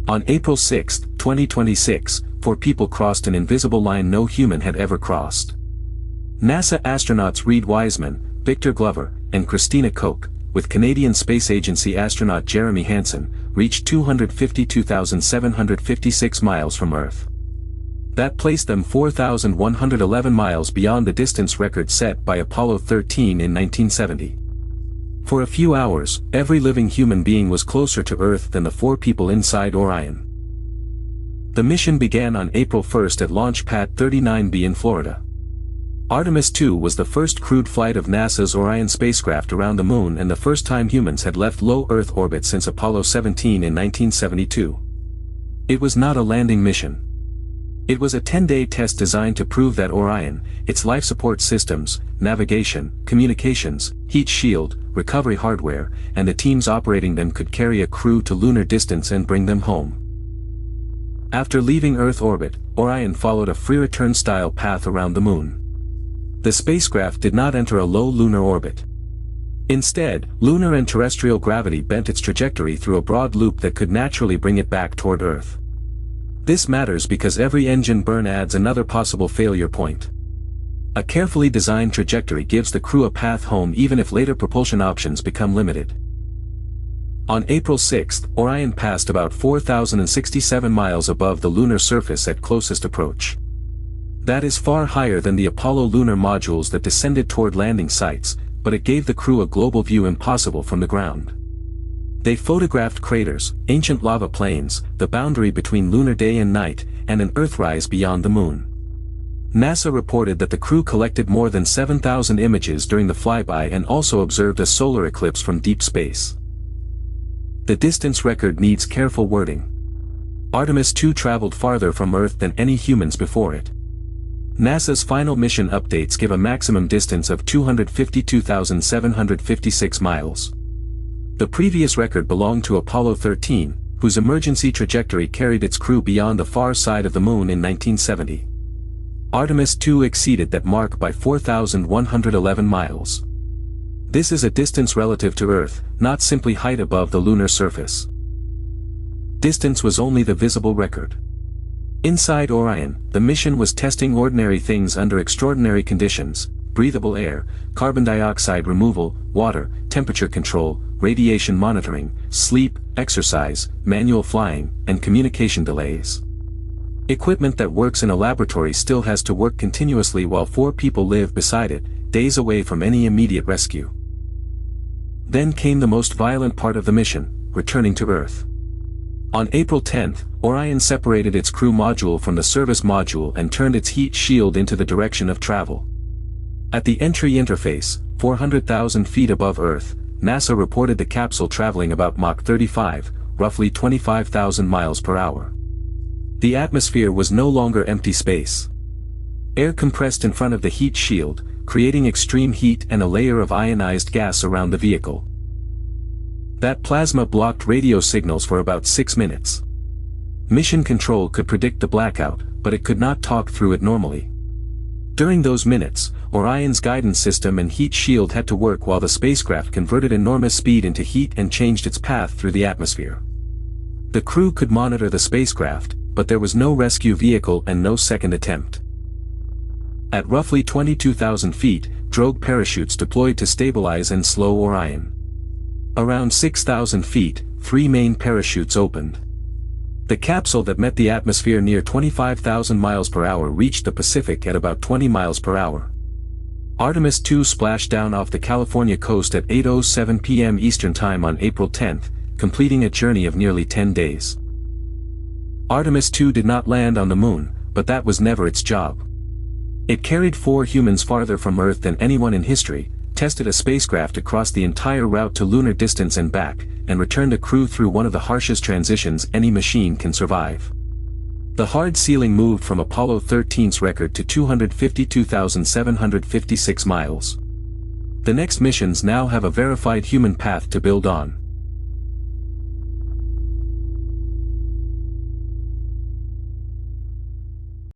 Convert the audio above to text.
On April 6, 2026, 4 people crossed an invisible line no human had ever crossed. NASA astronauts Reed Wiseman, Victor Glover, and Christina Koch, with Canadian Space Agency astronaut Jeremy Hansen, reached 252,756 miles from Earth. That placed them 4,111 miles beyond the distance record set by Apollo 13 in 1970. For a few hours, every living human being was closer to Earth than the 4 people inside Orion. The mission began on April 1 at Launch Pad 39B in Florida. Artemis II was the first crewed flight of NASA's Orion spacecraft around the Moon and the first time humans had left low Earth orbit since Apollo 17 in 1972. It was not a landing mission. It was a 10-day test designed to prove that Orion, its life support systems, navigation, communications, heat shield, recovery hardware, and the teams operating them could carry a crew to lunar distance and bring them home. After leaving Earth orbit, Orion followed a free return style path around the Moon. The spacecraft did not enter a low lunar orbit. Instead, lunar and terrestrial gravity bent its trajectory through a broad loop that could naturally bring it back toward Earth. This matters because every engine burn adds another possible failure point. A carefully designed trajectory gives the crew a path home even if later propulsion options become limited. On April 6, Orion passed about 4,067 miles above the lunar surface at closest approach. That is far higher than the Apollo lunar modules that descended toward landing sites, but it gave the crew a global view impossible from the ground. They photographed craters, ancient lava plains, the boundary between lunar day and night, and an Earthrise beyond the Moon. NASA reported that the crew collected more than 7,000 images during the flyby and also observed a solar eclipse from deep space. The distance record needs careful wording. Artemis II traveled farther from Earth than any humans before it. NASA's final mission updates give a maximum distance of 252,756 miles. The previous record belonged to Apollo 13, whose emergency trajectory carried its crew beyond the far side of the Moon in 1970. Artemis II exceeded that mark by 4,111 miles. This is a distance relative to Earth, not simply height above the lunar surface. Distance was only the visible record. Inside Orion, the mission was testing ordinary things under extraordinary conditions: breathable air, carbon dioxide removal, water, temperature control, radiation monitoring, sleep, exercise, manual flying, and communication delays. Equipment that works in a laboratory still has to work continuously while 4 people live beside it, days away from any immediate rescue. Then came the most violent part of the mission, returning to Earth. On April 10, Orion separated its crew module from the service module and turned its heat shield into the direction of travel. At the entry interface, 400,000 feet above Earth, NASA reported the capsule traveling about Mach 35, roughly 25,000 miles per hour. The atmosphere was no longer empty space. Air compressed in front of the heat shield, creating extreme heat and a layer of ionized gas around the vehicle. That plasma blocked radio signals for about 6 minutes. Mission Control could predict the blackout, but it could not talk through it normally. During those minutes, Orion's guidance system and heat shield had to work while the spacecraft converted enormous speed into heat and changed its path through the atmosphere. The crew could monitor the spacecraft, but there was no rescue vehicle and no second attempt. At roughly 22,000 feet, drogue parachutes deployed to stabilize and slow Orion. Around 6,000 feet, 3 main parachutes opened. The capsule that met the atmosphere near 25,000 miles per hour reached the Pacific at about 20 miles per hour. Artemis II splashed down off the California coast at 8:07 p.m. Eastern Time on April 10, completing a journey of nearly 10 days. Artemis II did not land on the Moon, but that was never its job. It carried 4 humans farther from Earth than anyone in history, tested a spacecraft across the entire route to lunar distance and back, and returned a crew through one of the harshest transitions any machine can survive. The hard ceiling moved from Apollo 13's record to 252,756 miles. The next missions now have a verified human path to build on.